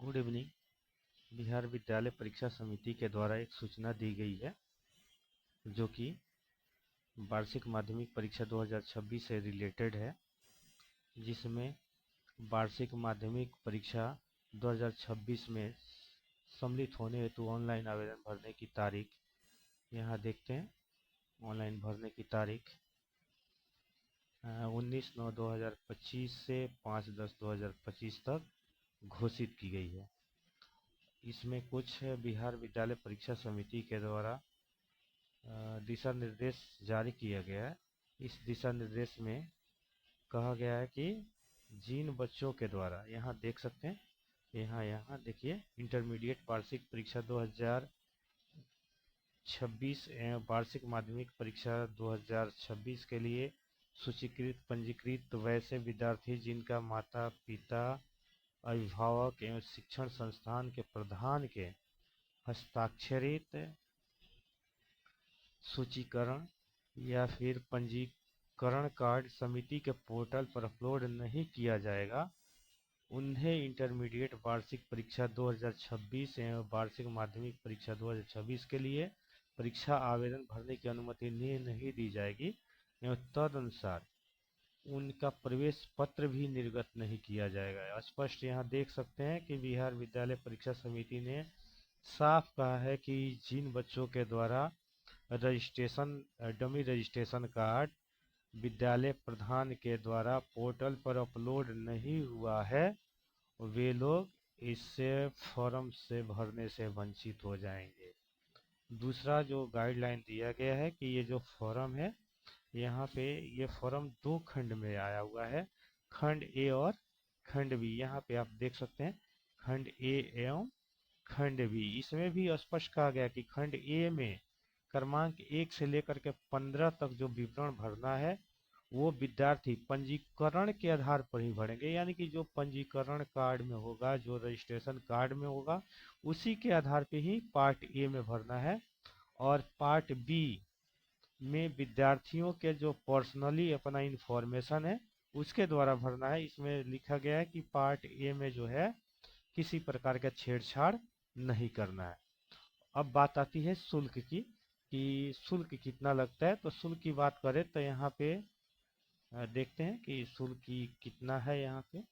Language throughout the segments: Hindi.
Good evening. बिहार विद्यालय परीक्षा समिति के द्वारा एक सूचना दी गई है जो कि वार्षिक माध्यमिक परीक्षा 2026 से रिलेटेड है, जिसमें वार्षिक माध्यमिक परीक्षा 2026 में सम्मिलित होने हेतु ऑनलाइन आवेदन भरने की तारीख यहाँ देखते हैं। ऑनलाइन भरने की तारीख 19/9/2025 से 5/10/2025 तक घोषित की गई है। इसमें कुछ बिहार विद्यालय परीक्षा समिति के द्वारा दिशा निर्देश जारी किया गया है। इस दिशा निर्देश में कहा गया है कि जिन बच्चों के द्वारा यहाँ देख सकते हैं, यहाँ देखिए, इंटरमीडिएट वार्षिक परीक्षा 2026 एवं वार्षिक माध्यमिक परीक्षा 2026 के लिए सूचीकृत पंजीकृत वैसे विद्यार्थी जिनका माता पिता, अभिभावक एवं शिक्षण संस्थान के प्रधान के हस्ताक्षरित सूचीकरण या फिर पंजीकरण कार्ड समिति के पोर्टल पर अपलोड नहीं किया जाएगा, उन्हें इंटरमीडिएट वार्षिक परीक्षा 2026 एवं वार्षिक माध्यमिक परीक्षा 2026 के लिए परीक्षा आवेदन भरने की अनुमति नहीं दी जाएगी एवं तदनुसार उनका प्रवेश पत्र भी निर्गत नहीं किया जाएगा। स्पष्ट यहाँ देख सकते हैं कि बिहार विद्यालय परीक्षा समिति ने साफ कहा है कि जिन बच्चों के द्वारा रजिस्ट्रेशन डमी रजिस्ट्रेशन कार्ड विद्यालय प्रधान के द्वारा पोर्टल पर अपलोड नहीं हुआ है, वे लोग इससे फॉर्म से भरने से वंचित हो जाएंगे। दूसरा जो गाइडलाइन दिया गया है कि ये जो फॉर्म है, यहाँ पे ये फॉर्म दो खंड में आया हुआ है, खंड ए और खंड बी। यहाँ पे आप देख सकते हैं खंड ए एवं खंड बी। इसमें भी स्पष्ट कहा गया कि खंड ए में क्रमांक 1 से लेकर के 15 तक जो विवरण भरना है वो विद्यार्थी पंजीकरण के आधार पर ही भरेंगे, यानी कि जो पंजीकरण कार्ड में होगा, जो रजिस्ट्रेशन कार्ड में होगा, उसी के आधार पे ही पार्ट ए में भरना है। और पार्ट बी में विद्यार्थियों के जो पर्सनली अपना इंफॉर्मेशन है उसके द्वारा भरना है। इसमें लिखा गया है कि पार्ट ए में जो है किसी प्रकार का छेड़छाड़ नहीं करना है। अब बात आती है शुल्क की कि शुल्क कितना लगता है। तो शुल्क की बात करें तो यहाँ पे देखते हैं कि शुल्क कितना है। यहाँ पे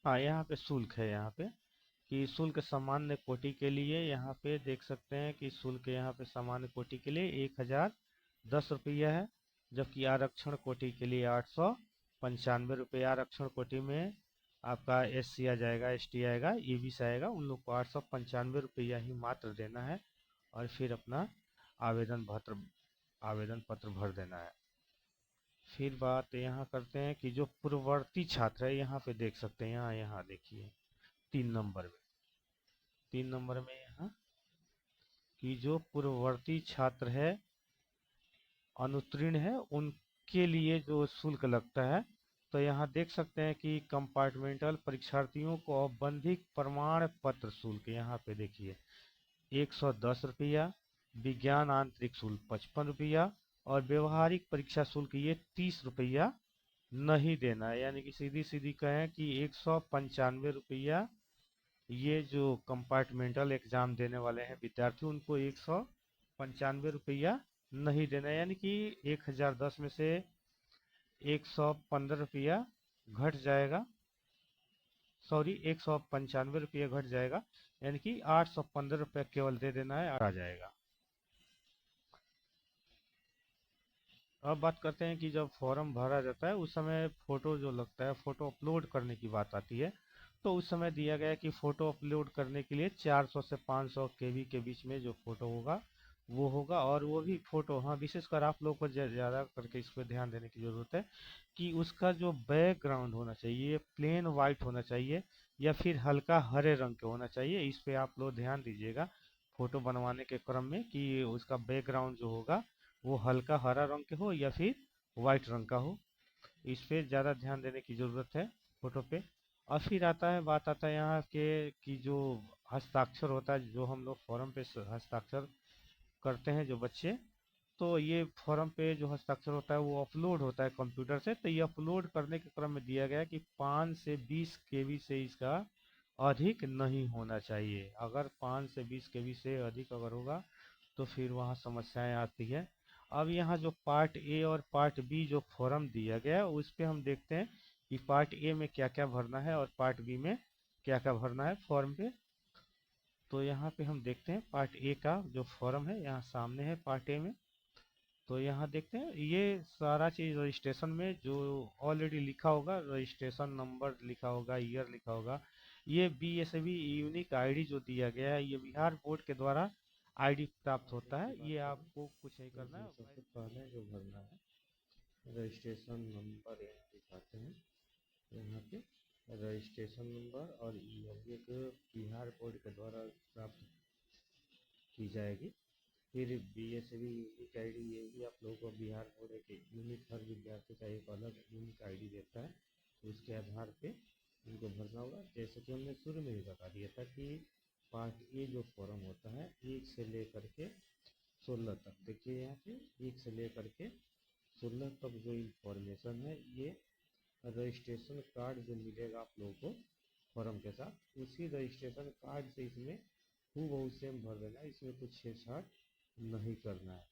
हाँ, यहाँ पे शुल्क है। यहाँ पे कि शुल्क सामान्य कोटि के लिए यहाँ पे देख सकते हैं कि शुल्क यहाँ पे सामान्य कोटि के लिए 1010 रुपया है, जबकि आरक्षण कोटि के लिए 895 रुपये। आरक्षण कोटि में आपका SC आ जाएगा, ST आएगा, EBC आएगा, उन लोग को 895 रुपया ही मात्र देना है और फिर अपना आवेदन पत्र भर देना है। फिर बात यहाँ करते हैं कि जो पूर्ववर्ती छात्र है, यहाँ पे देख सकते हैं, यहाँ देखिए 3 नंबर में, 3 नंबर में यहाँ कि जो पूर्ववर्ती छात्र है, अनुत्तीर्ण है, उनके लिए जो शुल्क लगता है, तो यहाँ देख सकते हैं कि कंपार्टमेंटल परीक्षार्थियों को औपबंधिक प्रमाण पत्र शुल्क यहाँ पे देखिए 110 रुपया, विज्ञान आंतरिक शुल्क 55 रुपया और व्यवहारिक परीक्षा शुल्क ये 30 रुपया नहीं देना है। यानी कि सीधी सीधी कहें कि 195 रुपया ये जो कंपार्टमेंटल एग्जाम देने वाले हैं विद्यार्थी, उनको 195 रुपया नहीं देना है। यानी कि 1010 में से 115 रुपया घट जाएगा, सॉरी 195 रुपया घट जाएगा, यानी कि 815 रुपया केवल दे देना है, आ जाएगा। अब बात करते हैं कि जब फॉर्म भरा जाता है उस समय फोटो जो लगता है, फोटो अपलोड करने की बात आती है। तो उस समय दिया गया है कि फोटो अपलोड करने के लिए 400 से 500 KB के बीच में जो फोटो होगा वो होगा। और वो भी फोटो, हाँ, विशेषकर आप लोग को ज़्यादा करके इस पर ध्यान देने की ज़रूरत है कि उसका जो बैकग्राउंड होना चाहिए प्लेन वाइट होना चाहिए या फिर हल्का हरे रंग के होना चाहिए। इस पे आप लोग ध्यान दीजिएगा फोटो बनवाने के क्रम में कि उसका बैकग्राउंड जो होगा वो हल्का हरा रंग के हो या फिर वाइट रंग का हो। इस पे ज़्यादा ध्यान देने की ज़रूरत है फोटो पे। और फिर बात आता है यहाँ के कि जो हस्ताक्षर होता है, जो हम लोग फॉर्म पे हस्ताक्षर करते हैं जो बच्चे, तो ये फॉर्म पे जो हस्ताक्षर होता है वो अपलोड होता है कंप्यूटर से। तो ये अपलोड करने के क्रम में दिया गया है कि 5 से 20 केबी से इसका अधिक नहीं होना चाहिए। अगर 5 से 20 केबी से अधिक अगर होगा तो फिर वहाँ समस्याएं आती है। अब यहाँ जो पार्ट ए और पार्ट बी जो फॉर्म दिया गया है उस पे हम देखते हैं कि पार्ट ए में क्या क्या भरना है और पार्ट बी में क्या क्या भरना है फॉर्म पे। तो यहाँ पे हम देखते हैं पार्ट ए का जो फॉर्म है यहाँ सामने है पार्ट ए में। तो यहाँ देखते हैं ये सारा चीज रजिस्ट्रेशन में जो ऑलरेडी लिखा होगा, रजिस्ट्रेशन नंबर लिखा होगा, ईयर लिखा होगा। ये बीएसबी यूनिक आईडी जो दिया गया है ये बिहार बोर्ड के द्वारा आईडी प्राप्त आगे होता की है। बात ये करें आपको कुछ नहीं तो करना इसमें है। सबसे पहले जो भरना है रजिस्ट्रेशन नंबर यहाँ दिखाते हैं। यहाँ पे रजिस्ट्रेशन नंबर और ईयर ये बिहार बोर्ड के द्वारा प्राप्त की जाएगी। फिर बीएसबी यूनिक आईडी ये भी आप लोगों को बिहार बोर्ड के यूनिक हर विद्यार्थी का एक अलग यूनिक आईडी देता है, तो उसके आधार पे इनको भरना होगा। जैसे कि हमने शुरू में ही बता दिया था कि पार्ट ए जो फॉर्म होता है 1 से लेकर के 16 तक, देखिए यहाँ पे 1 से लेकर के 16 तक जो इंफॉर्मेशन है ये रजिस्ट्रेशन कार्ड जो मिलेगा आप लोगों को फॉर्म के साथ उसी रजिस्ट्रेशन कार्ड से इसमें हूबहू सेम भर देना है, इसमें कुछ छेड़छाड़ नहीं करना है।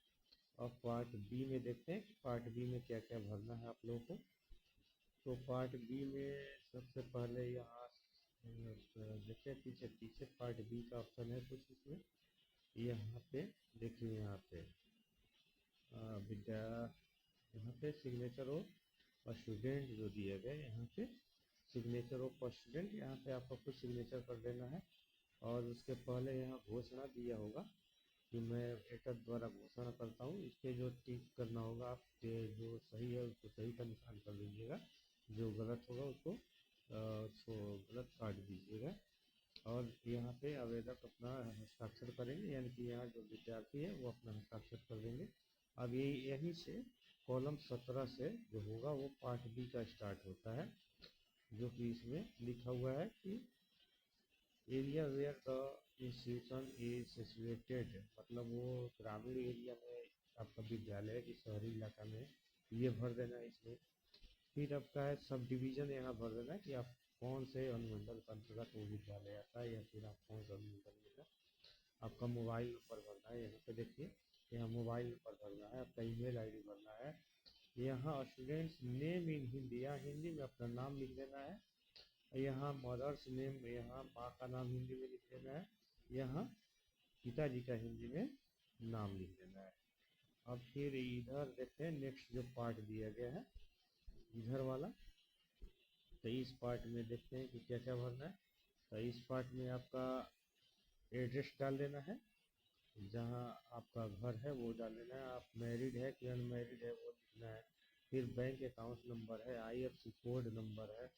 अब पार्ट बी में देखते हैं कि पार्ट बी में क्या क्या भरना है आप लोगों को। तो पार्ट बी में सबसे पहले यहाँ देखते हैं पीछे पीछे पार्ट बी का ऑप्शन है कुछ इसमें। यहाँ पे देखिए यहाँ पे विद्या यहाँ पे सिग्नेचर ऑफ स्टूडेंट जो दिए गए, यहाँ पे सिग्नेचर ऑफ स्टूडेंट यहाँ पे आपको कुछ सिग्नेचर कर देना है। और उसके पहले यहाँ घोषणा दिया होगा कि मैं एटक द्वारा घोषणा करता हूँ, इस पर जो टिक करना होगा आप जो सही है उसको सही का निशान कर दीजिएगा, जो गलत होगा उसको गलत काट दीजिएगा। और यहाँ पे आवेदक अपना हस्ताक्षर करेंगे, यानी कि यहाँ जो विद्यार्थी है वो अपना हस्ताक्षर कर देंगे। अब ये यहीं से कॉलम 17 से जो होगा वो पार्ट बी का स्टार्ट होता है, जो कि इसमें लिखा हुआ है कि area where the institution is situated, मतलब वो ग्रामीण एरिया में आपका विद्यालय है कि शहरी इलाका में, ये भर देना है इसमें। फिर आपका है सब डिवीज़न, यहाँ भर देना है कि आप कौन से अनुमंडल के अंतर्गत वो विद्यालय आता है या फिर आप कौन सा अनुमंडल में है। आपका मोबाइल नंबर भरना है, यहाँ पे देखिए यहाँ मोबाइल नंबर भरना है, आपका ईमेल आईडी भरना है। यहाँ स्टूडेंट्स नेम इन हिंदी, यहाँ हिंदी में अपना नाम लिख देना है। यहाँ मदर्स नेम, यहाँ माँ का नाम हिंदी में लिख देना है। यहाँ पिताजी का हिंदी में नाम लिख देना है। अब फिर इधर देखते हैं नेक्स्ट जो पार्ट दिया गया है इधर वाला। तो इस पार्ट में देखते हैं कि क्या क्या भरना है। तो इस पार्ट में आपका एड्रेस डाल देना है, जहाँ आपका घर है वो डाल देना है, आप मैरिड है कि अनमैरिड है वो लिखना है। फिर बैंक अकाउंट नंबर है, आईएफएससी कोड नंबर है।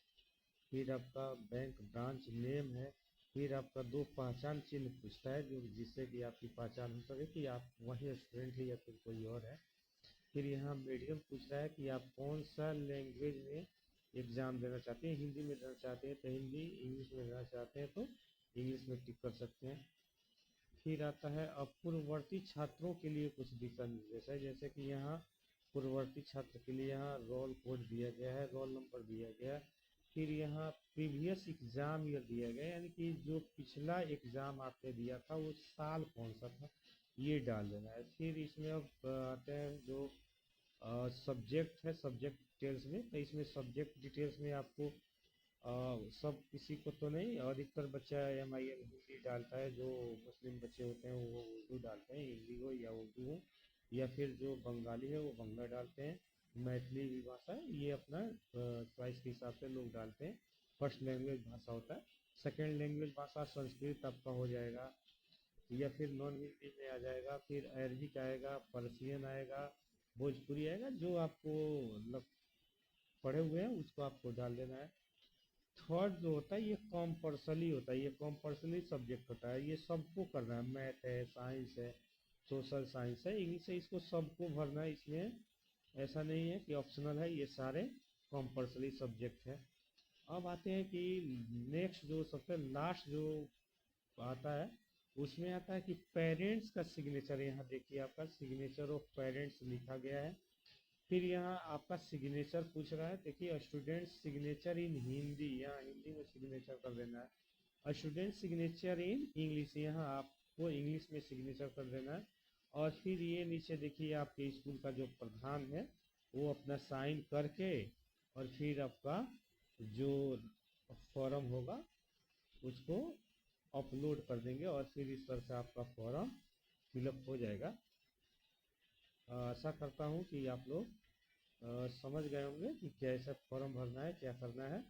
फिर आपका बैंक ब्रांच नेम है। फिर आपका दो पहचान चिन्ह पूछता है जो जिससे कि आपकी पहचान हो सके कि आप वही स्टूडेंट है या फिर कोई और है। फिर यहाँ मीडियम पूछ रहा है कि आप कौन सा लैंग्वेज में एग्ज़ाम देना चाहते हैं, हिंदी में देना चाहते हैं तो हिंदी, इंग्लिश में देना चाहते हैं तो इंग्लिश में टिक कर सकते हैं। फिर आता है अब पूर्ववर्ती छात्रों के लिए कुछ दिशा निर्देश है, जैसे कि यहाँ पूर्ववर्ती छात्र के लिए यहाँ रोल कोड दिया गया है, रोल नंबर दिया गया है। फिर यहाँ प्रीवियस एग्ज़ाम ईयर दिया गया है, यानी कि जो पिछला एग्ज़ाम आपने दिया था वो साल कौन सा था ये डाल देना है। फिर इसमें अब आते हैं जो सब्जेक्ट है, सब्जेक्ट डिटेल्स में। तो इसमें सब्जेक्ट डिटेल्स में आपको सब किसी को तो नहीं, अधिकतर बच्चा एम हिंदी डालता है, जो मुस्लिम बच्चे होते हैं वो उर्दू डालते हैं, हिंदी हो या उर्दू हो, या फिर जो बंगाली है वो बंगला डालते हैं। मैथिली भी भाषा है, ये अपना चॉइस के हिसाब से लोग डालते हैं। फर्स्ट लैंग्वेज भाषा होता है। सेकेंड लैंग्वेज भाषा संस्कृत आपका हो जाएगा, या फिर नॉन हिंदी में आ जाएगा। फिर अरबिक आएगा, पर्शियन आएगा, भोजपुरी आएगा, जो आपको मतलब पढ़े हुए हैं उसको आपको डाल देना है। थर्ड जो होता है ये कॉम्पल्सरी होता है, ये कॉम्पल्सरी सब्जेक्ट होता है, ये सबको करना है। मैथ है, साइंस है, सोशल साइंस है, इंग्लिश है, इसको सबको भरना है। इसमें ऐसा नहीं है कि ऑप्शनल है, ये सारे कॉम्पल्सरी सब्जेक्ट है। अब आते हैं कि नेक्स्ट जो सबसे लास्ट जो आता है उसमें आता है कि पेरेंट्स का सिग्नेचर, यहाँ देखिए आपका सिग्नेचर ऑफ पेरेंट्स लिखा गया है। फिर यहाँ आपका सिग्नेचर पूछ रहा है, देखिए स्टूडेंट सिग्नेचर इन हिंदी, यहाँ हिंदी में सिग्नेचर कर देना है। स्टूडेंट सिग्नेचर इन इंग्लिश, यहाँ आपको इंग्लिश में सिग्नेचर कर देना है। और फिर ये नीचे देखिए आपके स्कूल का जो प्रधान है वो अपना साइन करके और फिर आपका जो फॉर्म होगा उसको अपलोड कर देंगे और फिर इस तरह से आपका फॉर्म फिलअप हो जाएगा। आशा करता हूँ कि आप लोग समझ गए होंगे कि कैसे फॉर्म भरना है, क्या करना है।